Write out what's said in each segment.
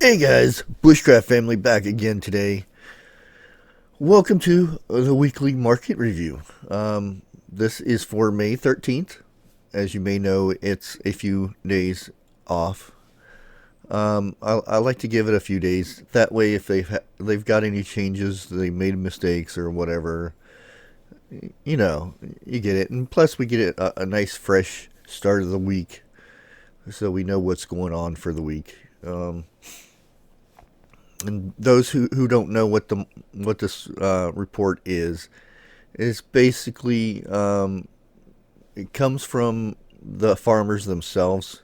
Hey guys, Bushcraft family back again today. Welcome to the weekly market review. This is for May 13th. As you may know, it's a few days off. I like to give it a few days. That way, if they've got any changes, they made mistakes or whatever, you know, you get it. And plus, we get a nice fresh start of the week, so we know what's going on for the week. And those who don't know what this report is basically it comes from the farmers themselves.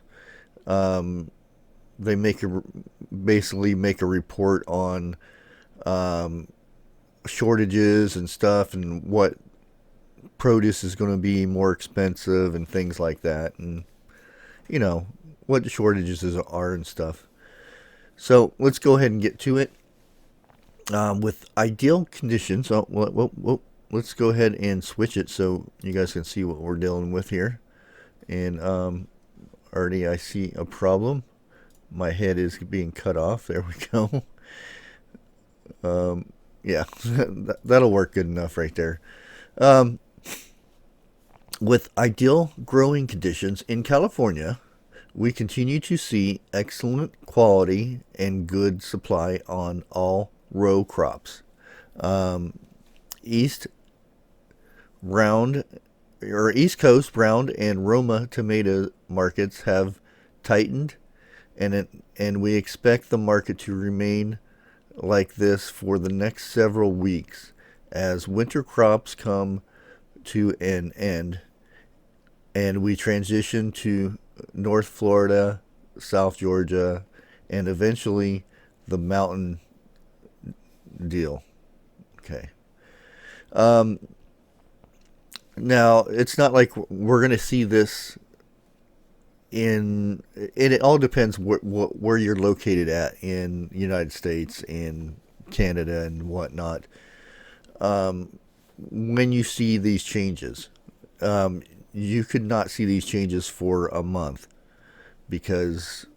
Um, they basically make a report on um, shortages and stuff, and what produce is going to be more expensive and things like that, and you know what the shortages are and stuff. So let's go ahead and get to it. With ideal conditions, let's go ahead and switch it so you guys can see what we're dealing with here. And already I see a problem. My head is being cut off. There we go. Yeah, that'll work good enough right there. Um, with ideal growing conditions in California, we continue to see excellent quality and good supply on all row crops. Um, East round East Coast round and Roma tomato markets have tightened, and we expect the market to remain like this for the next several weeks as winter crops come to an end and we transition to North Florida, South Georgia, and eventually the mountain deal. Okay. Um, Now, it's not like we're going to see this and it all depends where you're located at in the United States and Canada and whatnot. When you see these changes, you could not see these changes for a month because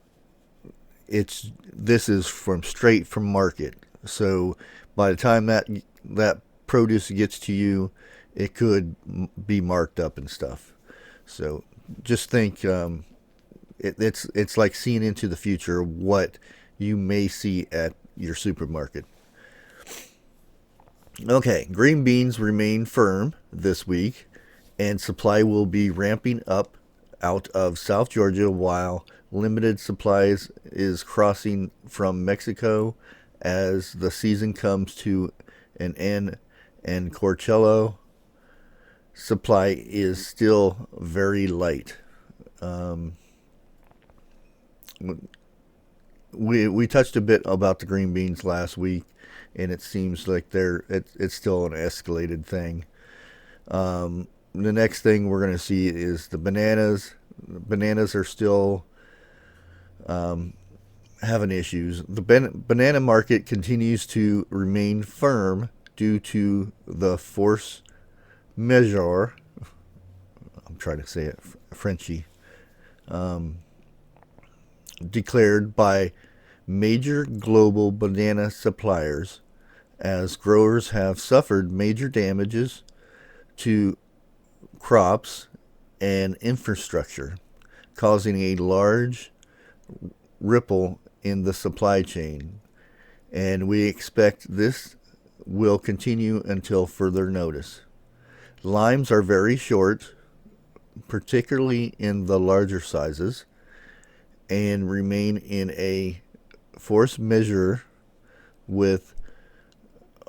this is from straight from market. So by the time that produce gets to you, it could be marked up and stuff. So just think, it's like seeing into the future what you may see at your supermarket. Okay, green beans remain firm this week, and supply will be ramping up out of South Georgia while limited supplies is crossing from Mexico as the season comes to an end, and Coachella supply is still very light. Um, we touched a bit about the green beans last week, and it seems like it's still an escalated thing. The next thing we're going to see is the bananas. Bananas are still having issues. The banana market continues to remain firm due to the force majeure. I'm trying to say it Frenchy. Um, Declared by major global banana suppliers as growers have suffered major damages to crops and infrastructure, causing a large ripple in the supply chain. And we expect this will continue until further notice. Limes are very short, particularly in the larger sizes, and remain in a force majeure with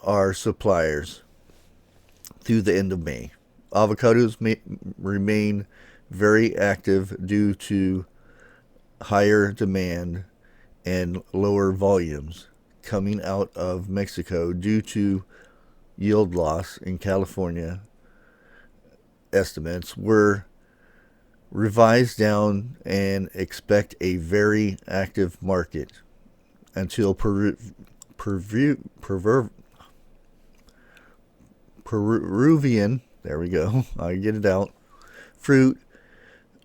our suppliers through the end of May. Avocados may remain very active due to higher demand and lower volumes coming out of Mexico due to yield loss in California. Estimates were revised down and expect a very active market until Peruvian, there we go, I get it out, fruit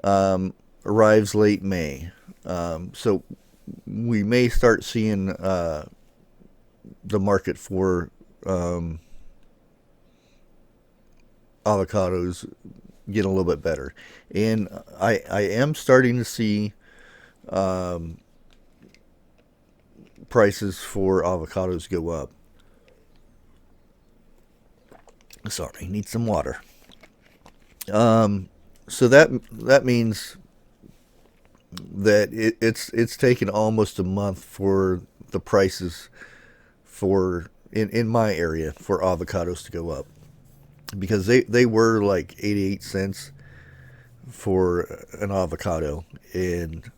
arrives late May. So we may start seeing the market for um, avocados get a little bit better. And I am starting to see um, prices for avocados go up. Sorry, need some water. So that means that it's taken almost a month for the prices for in my area for avocados to go up, because they were like 88 cents for an avocado, and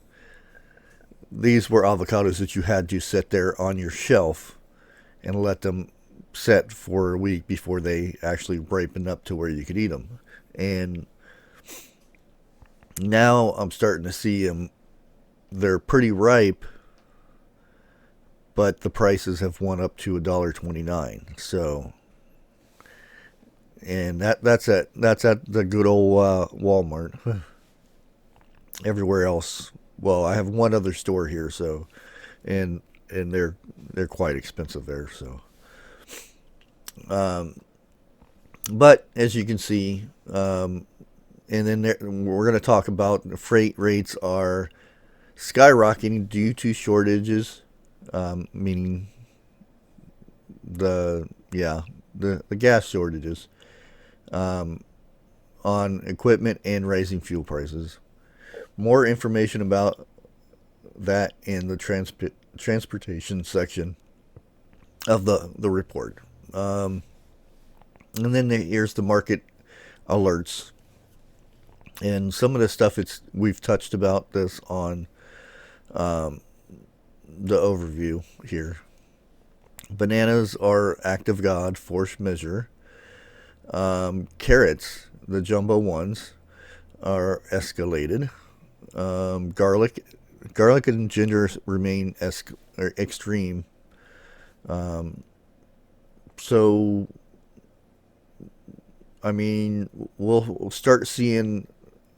these were avocados that you had to sit there on your shelf and let them set for a week before they actually ripened up to where you could eat them. And now I'm starting to see them. They're pretty ripe, but the prices have went up to $1.29. So, and that's at the good old Walmart. Everywhere else, well, I have one other store here, so and they're quite expensive there. So, um, but as you can see, and then we're going to talk about the freight rates are skyrocketing due to shortages, meaning the yeah the gas shortages, um, on equipment and raising fuel prices. More information about that in the transportation section of the report. And then here's the market alerts, and some of the stuff we've touched about this on um, the overview here. Bananas are act of God, force measure. Carrots, the jumbo ones, are escalated. Garlic and ginger remain extreme. Um, so, I mean, we'll start seeing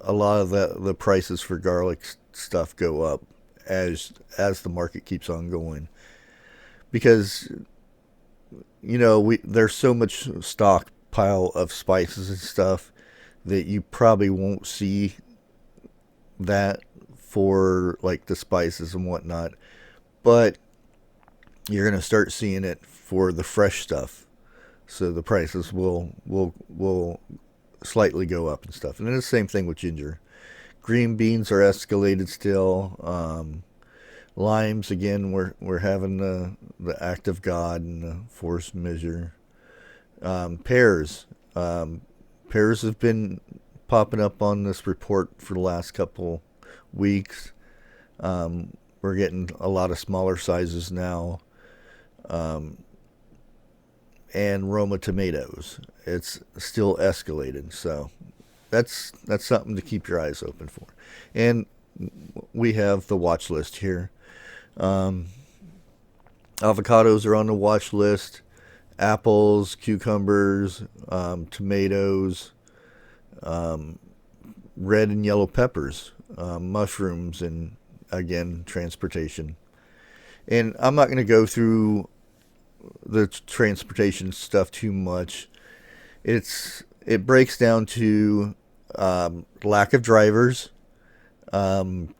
a lot of the prices for garlic stuff go up as the market keeps on going, because there's so much stockpile of spices and stuff that you probably won't see that for like the spices and whatnot, but you're gonna start seeing it for the fresh stuff. So the prices will slightly go up and stuff. And then the same thing with ginger. Green beans are escalated still. Limes again, we're having the act of God and the force measure. Pears, pears have been popping up on this report for the last couple weeks. We're getting a lot of smaller sizes now. Um, and Roma tomatoes, it's still escalated. So that's something to keep your eyes open for. And we have the watch list here. Um, Avocados are on the watch list. Apples, cucumbers, tomatoes, um, red and yellow peppers, mushrooms, and again, transportation. And I'm not going to go through the transportation stuff too much. It breaks down to lack of drivers, um,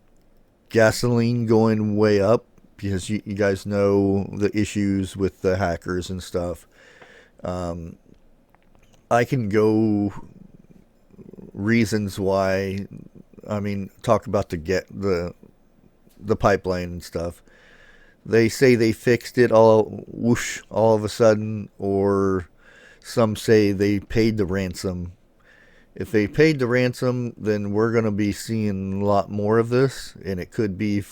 gasoline going way up because you guys know the issues with the hackers and stuff. Um, I can go reasons why. I mean, talk about the pipeline and stuff. They say they fixed it all whoosh all of a sudden, or some say they paid the ransom. If they paid the ransom, then we're going to be seeing a lot more of this, and it could be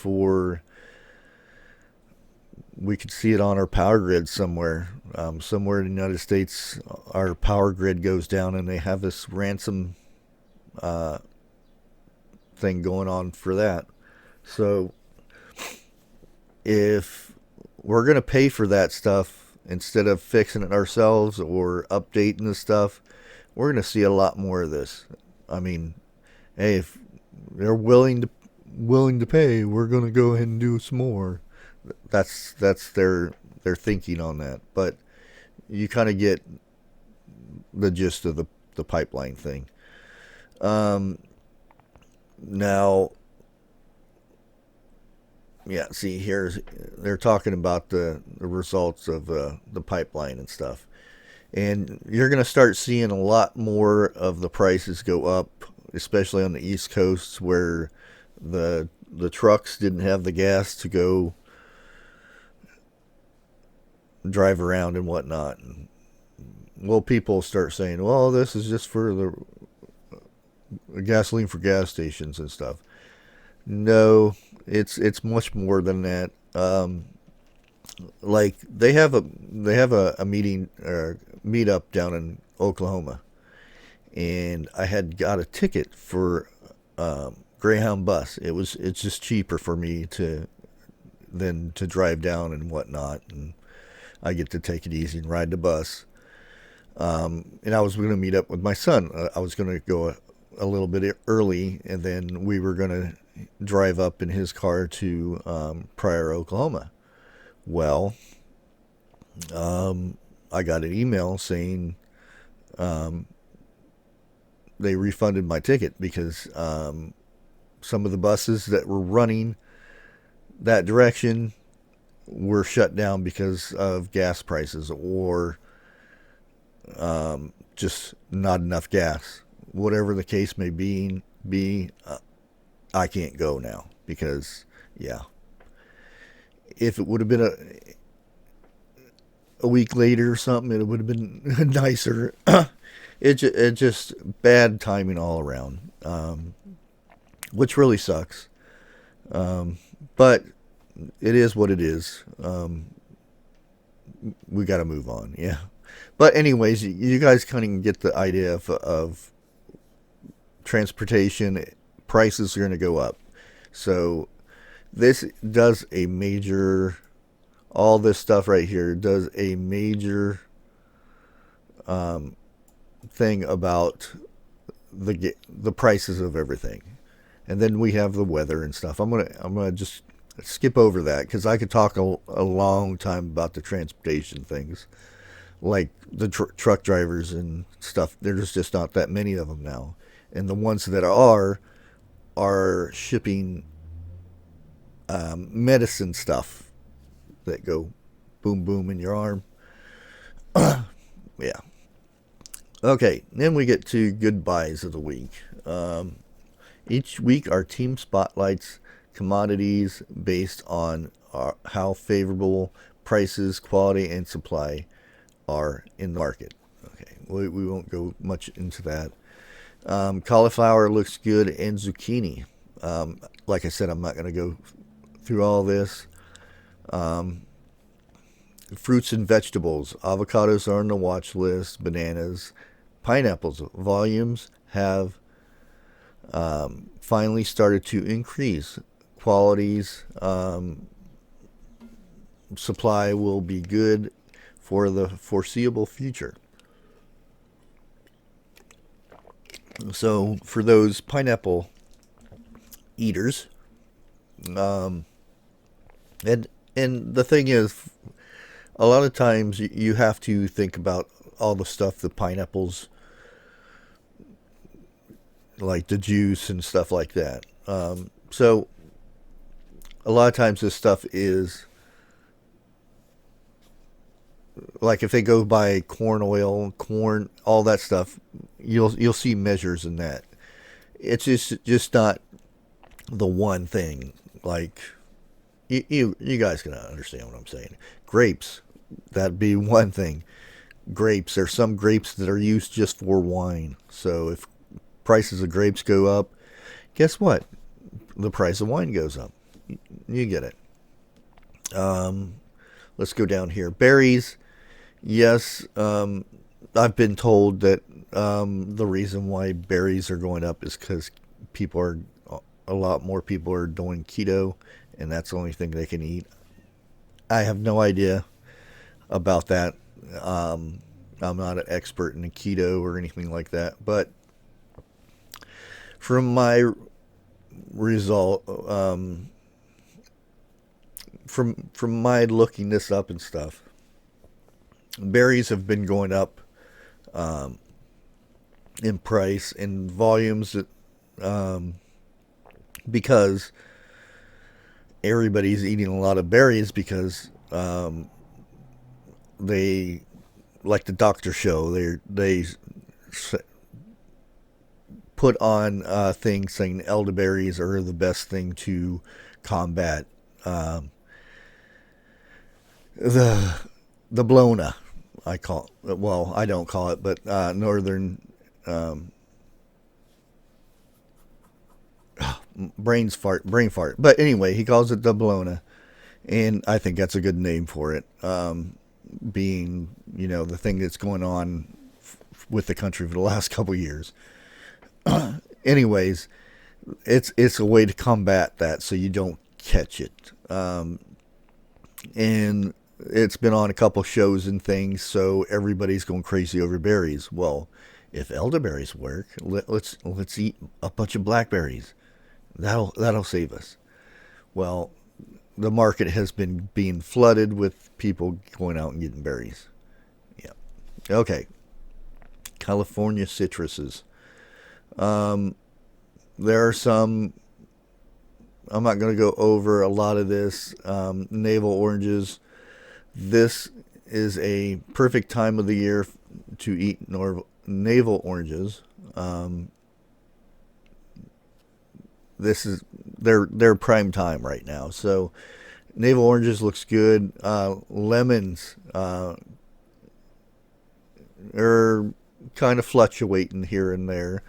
we could see it on our power grid somewhere. Somewhere in the United States, our power grid goes down, and they have this ransom uh, thing going on for that. So if we're going to pay for that stuff instead of fixing it ourselves or updating the stuff, we're going to see a lot more of this. I mean, hey, if they're willing willing to pay. We're going to go ahead and do some more. That's their thinking on that. But you kind of get the gist of the pipeline thing. Now, yeah, see, here's they're talking about the results of the pipeline and stuff. And you're going to start seeing a lot more of the prices go up, especially on the East Coast where the trucks didn't have the gas to go drive around and whatnot. And, well, people start saying, well, this is just for the gasoline for gas stations and stuff. No, it's much more than that. Like they have a meeting or meetup down in Oklahoma, and I had got a ticket for Greyhound bus. It's just cheaper for me to than to drive down and whatnot, and I get to take it easy and ride the bus. And I was going to meet up with my son. I was going to go a little bit early, and then we were going to drive up in his car to Pryor, Oklahoma. Well, I got an email saying they refunded my ticket because some of the buses that were running that direction were shut down because of gas prices or just not enough gas. Whatever the case may be I can't go now because, yeah. If it would have been a week later or something, it would have been nicer. It just bad timing all around, which really sucks. But it is what it is. We got to move on, yeah. But anyways, you guys kind of get the idea of transportation. Prices are going to go up. So this does a major, all this stuff right here does a major thing about the prices of everything. And then we have the weather and stuff. I'm gonna just skip over that because I could talk a long time about the transportation things, like the truck drivers and stuff. There's just not that many of them now, and the ones that are shipping medicine stuff that go boom boom in your arm. Yeah. Okay, then we get to goodbyes of the week. Each week, our team spotlights commodities based on how favorable prices, quality, and supply are in the market. Okay, we won't go much into that. Cauliflower looks good, and zucchini. Like I said, I'm not going to go through all this. Fruits and vegetables. Avocados are on the watch list. Bananas. Pineapples. Volumes have finally started to increase. Qualities. Supply will be good for the foreseeable future. So for those pineapple eaters, and the thing is, a lot of times you have to think about all the stuff the pineapples, like the juice and stuff like that. So a lot of times this stuff is like if they go by corn oil, corn, all that stuff, you'll see measures in that. It's just not the one thing. Like you guys can understand what I'm saying. Grapes, that'd be one thing. Grapes, there's some grapes that are used just for wine. So if prices of grapes go up, guess what? The price of wine goes up. You get it. Let's go down here. Berries. Yes, I've been told that the reason why berries are going up is because a lot more people are doing keto, and that's the only thing they can eat. I have no idea about that. I'm not an expert in keto or anything like that, but from my result from my looking this up and stuff. Berries have been going up in price and volumes because everybody's eating a lot of berries because they like the doctor show. They put on things saying elderberries are the best thing to combat the blona. I call it, well, I don't call it, but northern um, brain fart. But anyway, he calls it the blona, and I think that's a good name for it. Being the thing that's going on with the country for the last couple of years. Anyways, it's a way to combat that so you don't catch it. And it's been on a couple shows and things, so everybody's going crazy over berries. Well, if elderberries work, let's eat a bunch of blackberries. That'll save us. Well, the market has been being flooded with people going out and getting berries. Yeah. Okay. California citruses. There are some. I'm not going to go over a lot of this. Navel oranges. This is a perfect time of the year to eat navel oranges. This is their prime time right now. So navel oranges looks good. Lemons are kind of fluctuating here and there.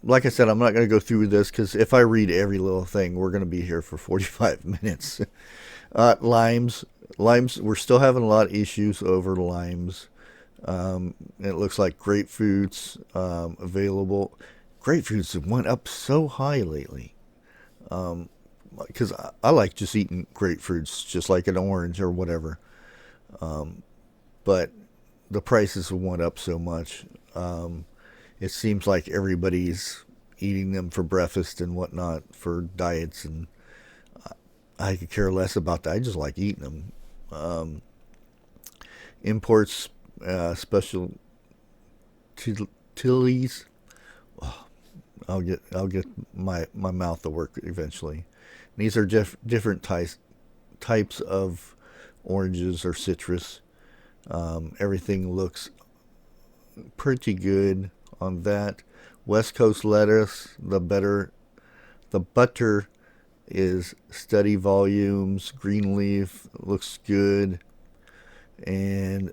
Like I said, I'm not going to go through this because if I read every little thing, we're going to be here for 45 minutes. Limes, we're still having a lot of issues over limes. It looks like grapefruits available. Grapefruits have went up so high lately. Because I like just eating grapefruits, just like an orange or whatever. But the prices have went up so much. It seems like everybody's eating them for breakfast and whatnot for diets, and I could care less about that. I just like eating them. Imports, special tillies. Oh, I'll get my mouth to work eventually. These are different types of oranges or citrus. Everything looks pretty good on that. West Coast lettuce, the butter is steady volumes. Green leaf looks good, and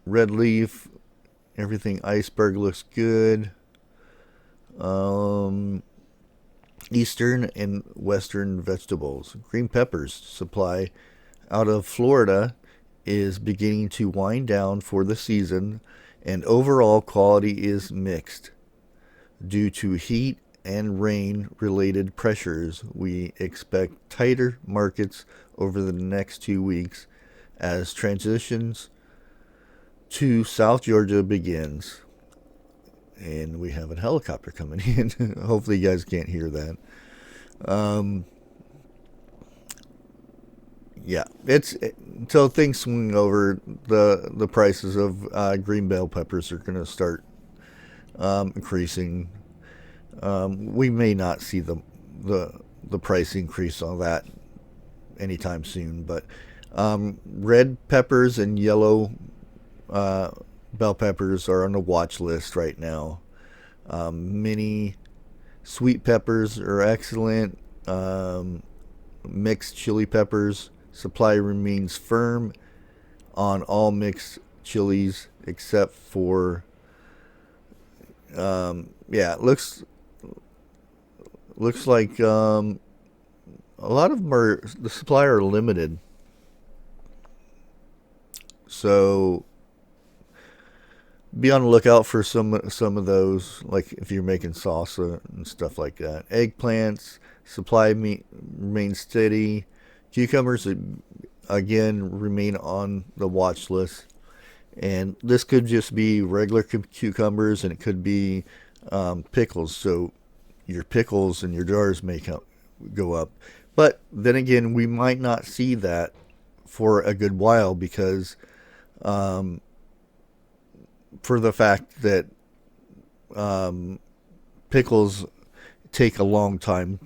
red leaf, everything iceberg looks good. Eastern and western vegetables. Green peppers supply out of Florida is beginning to wind down for the season, and overall quality is mixed. Due to heat and rain related pressures, we expect tighter markets over the next 2 weeks as transitions to South Georgia begins. And we have a helicopter coming in. Hopefully you guys can't hear that. Yeah, until things swing over, the prices of green bell peppers are going to start increasing. We may not see the price increase on that anytime soon, but red peppers and yellow bell peppers are on the watch list right now. Mini sweet peppers are excellent. Mixed chili peppers supply remains firm on all mixed chilies except for it looks like a lot of them are the supply are limited, so be on the lookout for some of those, like if you're making salsa and stuff like that. Eggplants supply remains steady. Cucumbers again remain on the watch list, and this could just be regular cucumbers, and it could be pickles. So your pickles and your jars may go up. But then again, we might not see that for a good while because um, for the fact that um, pickles take a long time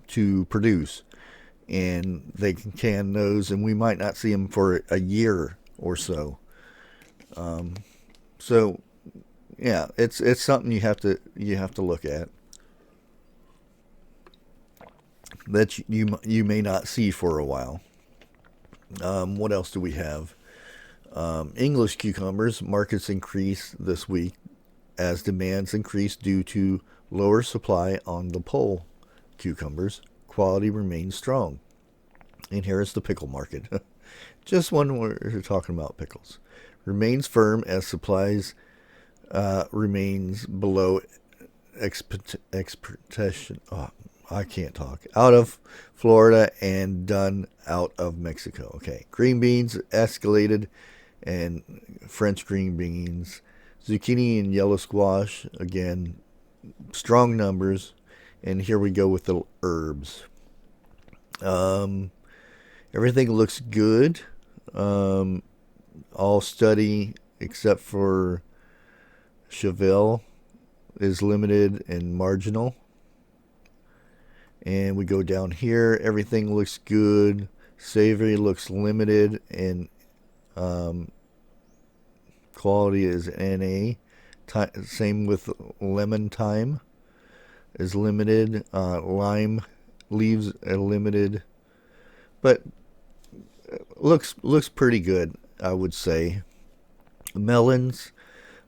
to produce, and they can can those, and we might not see them for a year or so. Um, so yeah, it's something you have to look at that you may not see for a while. What else do we have? English cucumbers markets increase this week as demands increase due to lower supply on the pole cucumbers. Quality remains strong. And here is the pickle market. Just one we're talking about pickles. Remains firm as supplies remains below expectation. Oh, I can't talk. Out of Florida and done out of Mexico. Okay. Green beans escalated and French green beans. Zucchini and yellow squash, again, strong numbers. And here we go with the herbs. Um, Everything looks good. Um, all study except for Chevelle is limited and marginal. And we go down here. Everything looks good. Savory looks limited and um, quality is NA. Same with lemon thyme is limited. Lime leaves are limited, but looks pretty good, I would say. Melons,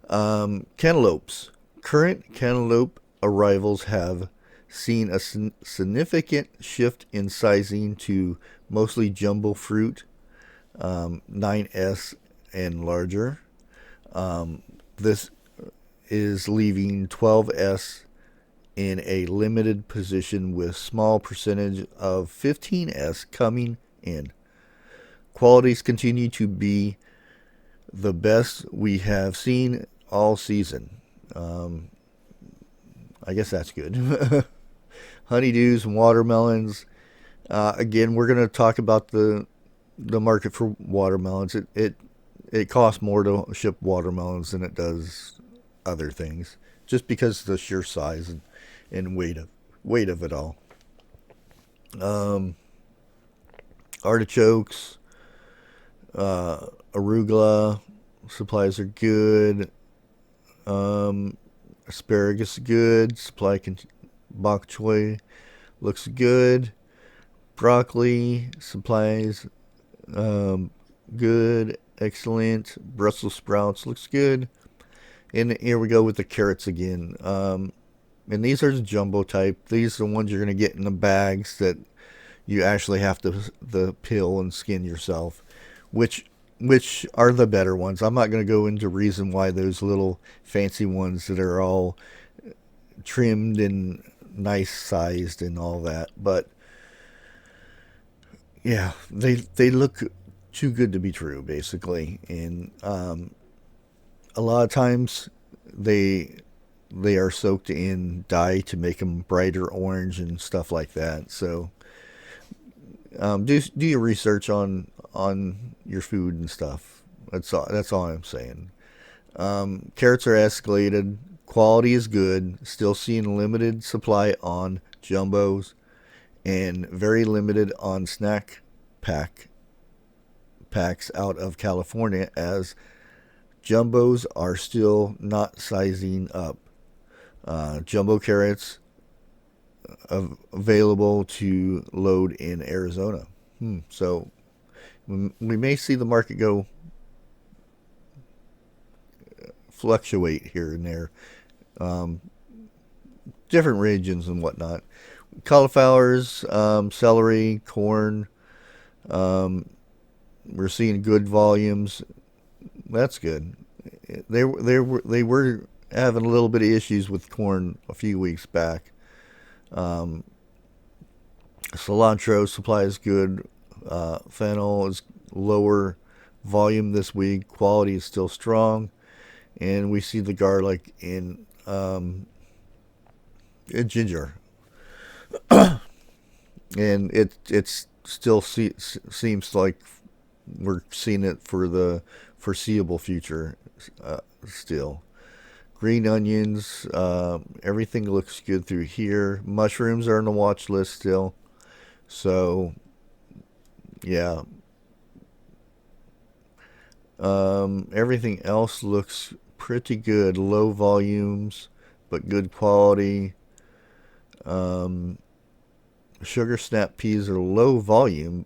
cantaloupes. Current cantaloupe arrivals have seen a significant shift in sizing to mostly jumbo fruit, 9S and larger. This is leaving 12S in a limited position with small percentage of 15S coming in. Qualities continue to be the best we have seen all season. I guess that's good. Honeydews and watermelons. Again, we're going to talk about the market for watermelons. It costs more to ship watermelons than it does other things, just because of the sheer size and weight of it all. Um, Artichokes, arugula supplies are good. Asparagus good. Bok choy looks good. Broccoli supplies good, excellent. Brussels sprouts looks good. And here we go with the carrots again. And these are the jumbo type. These are the ones you're going to get in the bags that you actually have to the peel and skin yourself, which are the better ones. I'm not going to go into reason why those little fancy ones that are all trimmed and nice sized and all that, but yeah, they look too good to be true, basically. And a lot of times they they are soaked in dye to make them brighter orange and stuff like that. So do your research on your food and stuff. That's all I'm saying. Carrots are escalated. Quality is good. Still seeing limited supply on jumbos and very limited on snack pack packs out of California, as jumbos are still not sizing up. Jumbo carrots available to load in Arizona. So we may see the market go fluctuate here and there, um, different regions and whatnot. Cauliflowers, celery, corn. We're seeing good volumes. That's good. They were having a little bit of issues with corn a few weeks back. Um, Cilantro supply is good. Fennel is lower volume this week. Quality is still strong, and we see the garlic in ginger, and it's still seems like we're seeing it for the foreseeable future. Still, green onions, everything looks good through here. Mushrooms are on the watch list still, so yeah. Everything else looks pretty good. Low volumes, but good quality. Um, Sugar snap peas are low volume,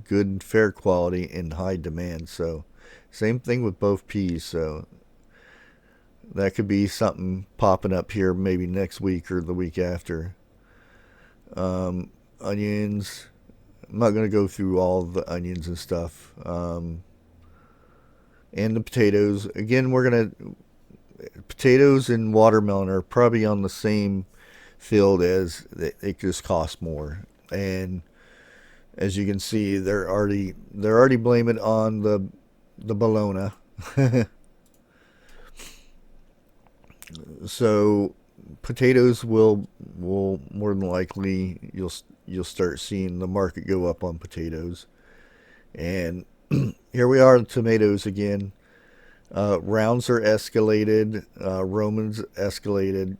good fair quality, and high demand. So, same thing with both peas. So, that could be something popping up here maybe next week or the week after. Onions. I'm not going to go through all the onions and stuff. And the potatoes. Again, we're going to. Potatoes and watermelon are probably on the same field as they just cost more. And as you can see, they're already blaming it on the bologna. So potatoes will more than likely you'll start seeing the market go up on potatoes. And here we are, tomatoes again. Rounds are escalated. Romans escalated.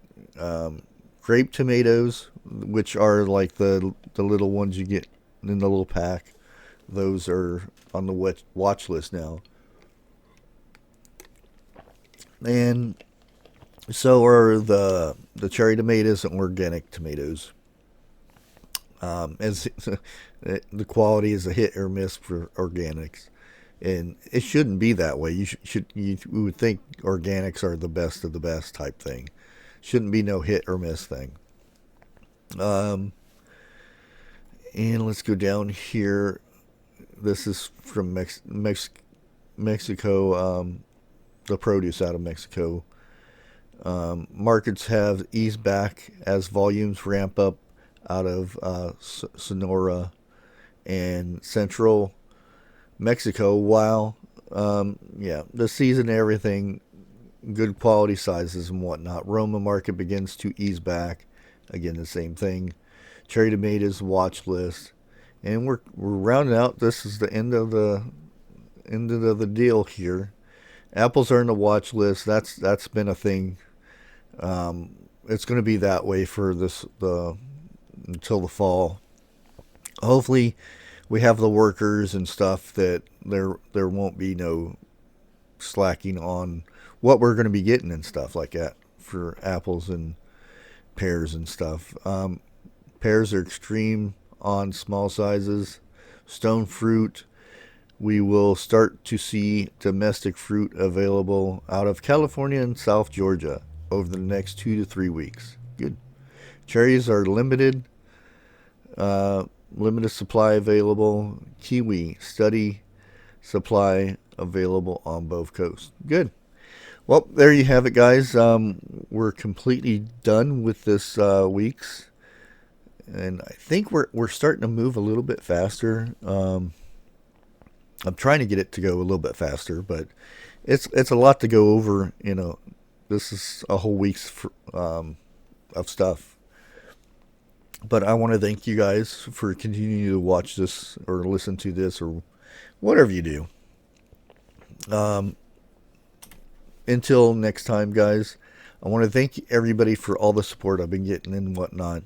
Grape tomatoes, which are like the little ones you get in the little pack, those are on the watch list now. And so are the cherry tomatoes and organic tomatoes. As the quality is a hit or miss for organics, and it shouldn't be that way. You would think organics are the best of the best type thing. Shouldn't be no hit or miss thing. Um, and let's go down here. This is from Mexico. The produce out of Mexico. Markets have eased back as volumes ramp up out of Sonora and central Mexico. While, yeah, the season and everything, good quality sizes and whatnot. Roma market begins to ease back. Again, the same thing. Cherry tomatoes watch list, and we're rounding out. This is the end of the deal here. Apples are in the watch list. That's been a thing. It's going to be that way for the until the fall. Hopefully, we have the workers and stuff that there won't be no slacking on what we're going to be getting and stuff like that for apples and pears and stuff. Pears are extreme on small sizes. Stone fruit, we will start to see domestic fruit available out of California and South Georgia over the next 2 to 3 weeks. Good. Cherries are limited. Limited supply available. Kiwi, steady supply available on both coasts. Good. Well, there you have it, guys. We're completely done with this week's, and I think we're starting to move a little bit faster. I'm trying to get it to go a little bit faster, but it's a lot to go over. This is a whole week's of stuff. But I want to thank you guys for continuing to watch this or listen to this or whatever you do. Until next time, guys, I want to thank everybody for all the support I've been getting and whatnot.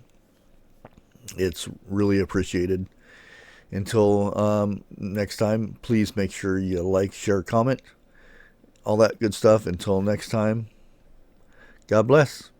It's really appreciated. Until next time, please make sure you like, share, comment, all that good stuff. Until next time, God bless.